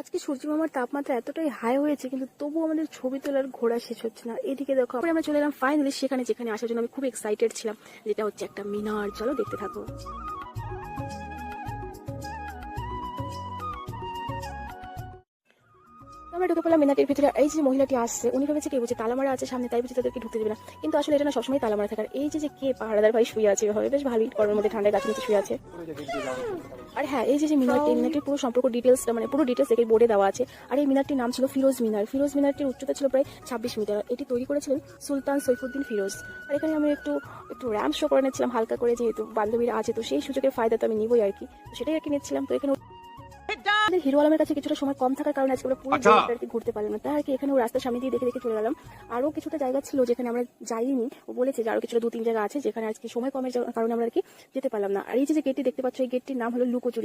আজকে সূর্যমামার তাপমাত্রা এতটাই হাই হয়েছে, কিন্তু তবু আমাদের ছবি তোলার ঘোরা শেষ হচ্ছে না। এদিকে দেখো, আমরা চলে এলাম ফাইনালি সেখানে যেখানে আসার জন্য আমি খুব এক্সাইটেড ছিলাম, যেটা হচ্ছে একটা মিনার। চলো দেখতে থাকো। আমরা ঢুকে পড়লাম মিনারের ভিতরে। এই যে মহিলাটি আসছে, উনি ভেবেছে কি বুঝে তালামারা আছে সামনে, তাই বুঝে তাদেরকে ঢুকতে দেবে না। কিন্তু আসলে এটা না সবসময় তালামারা থাকার। এই যে কে পাহাড়াদার ভাই শুয়ে আছে, এভাবে বেশ ভালোই গরমের মধ্যে ঠান্ডায় গাছের নিচে শুয়ে আছে। আর হ্যাঁ, এই যে মিনারটি, এই মিনারটির পুরো সম্পর্ক ডিটেলসটা মানে পুরো ডিটেলস থেকে বোর্ডে দেওয়া আছে। আর এই মিনারটির নাম ছিল ফিরোজ মিনার। ফিরোজ মিনারটির উচ্চতা ছিল প্রায় 26 মিটার। এটি তৈরি করেছিলেন সুলতান সৈফুদ্দিন ফিরোজ। আর এখানে আমি একটু র্যাম্প শো করে নিচ্ছিলাম হালকা করে, যেহেতু বান্ধবীরা আছে, তো সেই সুযোগের ফায়দা তো আমি নিবই আর কি। তো সেটাই আর কি নিচ্ছিলাম। তো এখানে হিরো আলমের কাছে কিছুটা সময় কম থাকার কারণে আজকে আমরা পুরো জায়গাটা আর কি ঘুরতে পারলাম না। তাই আর কি এখানে ও রাস্তার সামনে দিয়ে দেখে দেখে চলে গেলাম। আরো কিছুটা জায়গা ছিল যেখানে আমরা যাইনি, ও বলেছে যে আরো কিছুটা 2-3 জায়গা আছে যেখানে আজকে সময় কমের কারণে আমরা আর কি যেতে পারলাম না। আর এই যে গেটটি দেখতে পাচ্ছ, এই গেটটির নাম হলো লুকোচুরি।